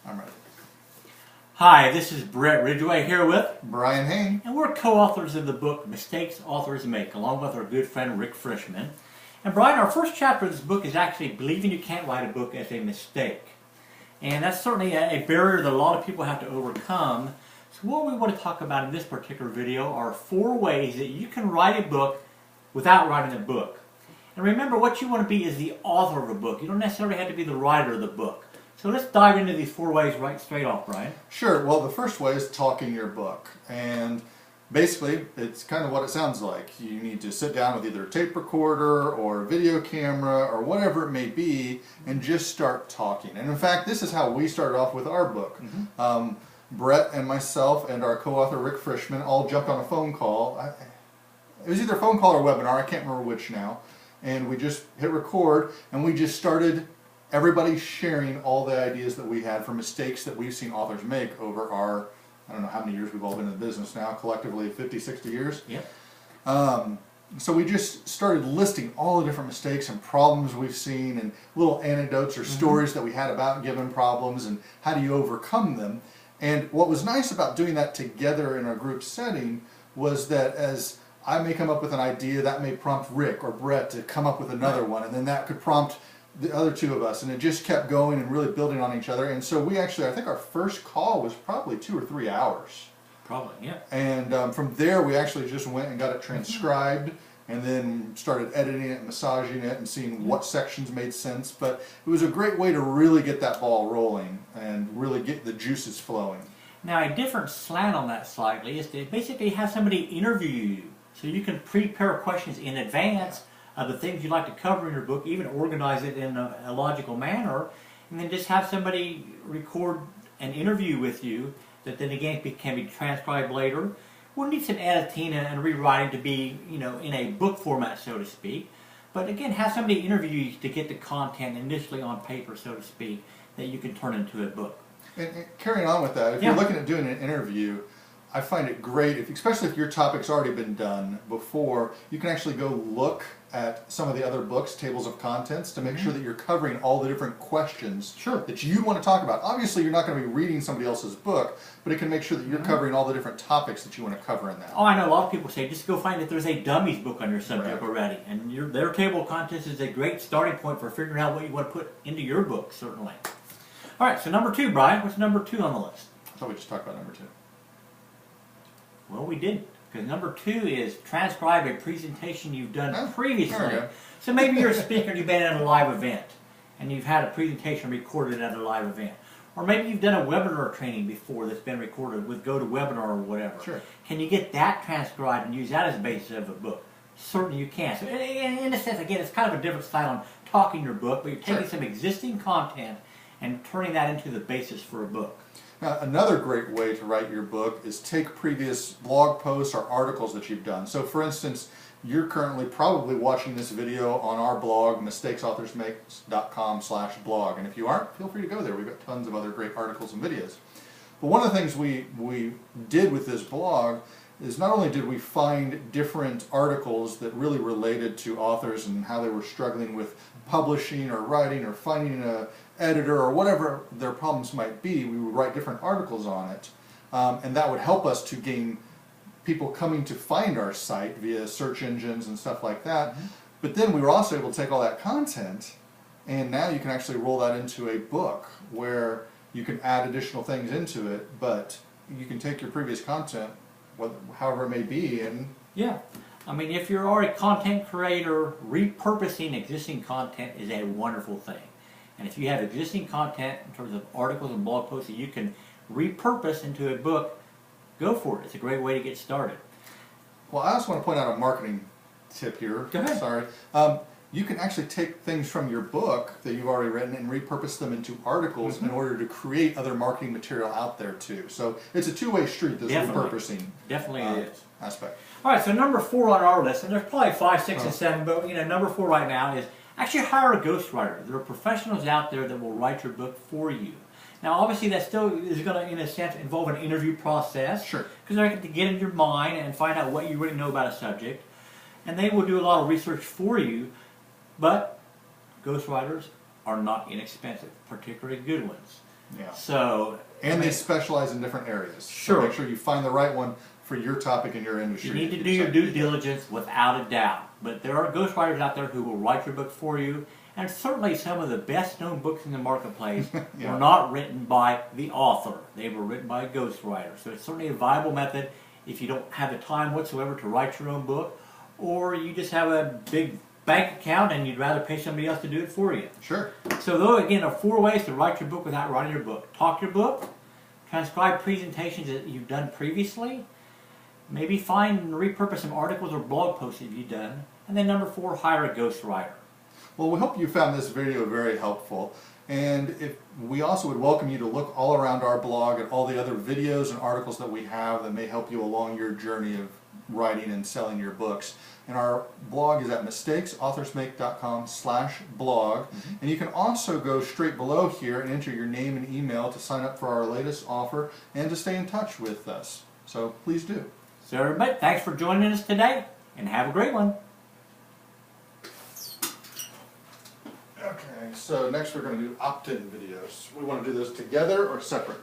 I'm ready. Hi, this is Brett Ridgway here with Brian Hain. and we're co-authors of the book Mistakes Authors Make, along with our good friend Rick Frischman. And Brian, our first chapter of this book is actually believing you can't write a book as a mistake. And that's certainly a barrier that a lot of people have to overcome. So what we want to talk about in this particular video are 4 ways that you can write a book without writing a book. And remember, what you want to be is the author of a book. You don't necessarily have to be the writer of the book. So let's dive into these 4 ways right straight off, Brian. Sure. Well, the first way is talking your book. And basically, it's kind of what it sounds like. You need to sit down with either a tape recorder or a video camera or whatever it may be and just start talking. And in fact, this is how we started off with our book. Brett and myself and our co-author Rick Frischman all jumped on a phone call. It was either a phone call or a webinar, I can't remember which now. And we just hit record and we just started everybody sharing all the ideas that we had for mistakes that we've seen authors make over our, I don't know how many years we've all been in the business now, collectively 50, 60 years. Yep. So we just started listing all the different mistakes and problems we've seen and little anecdotes or stories that we had about given problems and how do you overcome them. And what was nice about doing that together in a group setting was that as I may come up with an idea, that may prompt Rick or Brett to come up with another one, and then that could prompt the other 2 of us, and it just kept going and really building on each other. And so we actually, I think our first call was probably 2 or 3 hours. Probably, yeah. And from there we actually just went and got it transcribed and then started editing it, massaging it, and seeing what sections made sense. But it was a great way to really get that ball rolling and really get the juices flowing. Now, a different slant on that slightly is to basically have somebody interview you, so you can prepare questions in advance of the things you'd like to cover in your book, even organize it in a logical manner, and then just have somebody record an interview with you that then again can be transcribed later. We'll need some editing and rewriting to be, in a book format, so to speak. But again, have somebody interview you to get the content initially on paper, so to speak, that you can turn into a book. And carrying on with that, if you're looking at doing an interview, I find it great, especially if your topic's already been done before, you can actually go look at some of the other books, tables of contents, to make sure that you're covering all the different questions that you want to talk about. Obviously, you're not going to be reading somebody else's book, but it can make sure that you're covering all the different topics that you want to cover in that. Oh, I know a lot of people say, just go find if there's a dummies book on your subject already. And their table of contents is a great starting point for figuring out what you want to put into your book, certainly. All right, so number 2, Brian. What's number 2 on the list? I thought we just talked about number 2. Well, we didn't, because number 2 is transcribe a presentation you've done previously. So maybe you're a speaker and you've been at a live event, and you've had a presentation recorded at a live event. Or maybe you've done a webinar training before that's been recorded with GoToWebinar or whatever. Sure. Can you get that transcribed and use that as a basis of a book? Certainly you can. So in a sense, again, it's kind of a different style on talking your book, but you're taking some existing content and turning that into the basis for a book. Now, another great way to write your book is take previous blog posts or articles that you've done. So for instance, you're currently probably watching this video on our blog, mistakesauthors.com/blog. And if you aren't, feel free to go there. We've got tons of other great articles and videos. But one of the things we did with this blog is not only did we find different articles that really related to authors and how they were struggling with publishing or writing or finding an editor or whatever their problems might be, we would write different articles on it. And that would help us to gain people coming to find our site via search engines and stuff like that. But then we were also able to take all that content and now you can actually roll that into a book where you can add additional things into it, but you can take your previous content, however it may be, and I mean, if you're already a content creator, repurposing existing content is a wonderful thing. And if you have existing content in terms of articles and blog posts that you can repurpose into a book, go for it. It's a great way to get started. Well, I also want to point out a marketing tip here. Go ahead. Sorry. You can actually take things from your book that you've already written and repurpose them into articles in order to create other marketing material out there too. So it's a two-way street, this repurposing aspect. All right, so number 4 on our list, and there's probably 5, 6, and 7, but number 4 right now is actually hire a ghostwriter. There are professionals out there that will write your book for you. Now, obviously, that still is going to, in a sense, involve an interview process. Sure. Because they're going to get in your mind and find out what you really know about a subject. And they will do a lot of research for you. But ghostwriters are not inexpensive, particularly good ones. Yeah. So, And they specialize in different areas. Sure. So make sure you find the right one for your topic and your industry. you need to do your due diligence without a doubt. But there are ghostwriters out there who will write your book for you. And certainly some of the best known books in the marketplace Yeah. were not written by the author. They were written by a ghostwriter. So it's certainly a viable method if you don't have the time whatsoever to write your own book, or you just have a big bank account and you'd rather pay somebody else to do it for you. Sure. So those, again, are 4 ways to write your book without writing your book. Talk your book, transcribe presentations that you've done previously, maybe find and repurpose some articles or blog posts that you've done, and then number 4, hire a ghostwriter. Well, we hope you found this video very helpful, and we also would welcome you to look all around our blog at all the other videos and articles that we have that may help you along your journey of writing and selling your books. And our blog is at mistakesauthors.com/blog, and you can also go straight below here and enter your name and email to sign up for our latest offer and to stay in touch with us. So please do. So everybody, thanks for joining us today, and have a great one. Okay, so next we're going to do opt-in videos. We want to do those together or separate?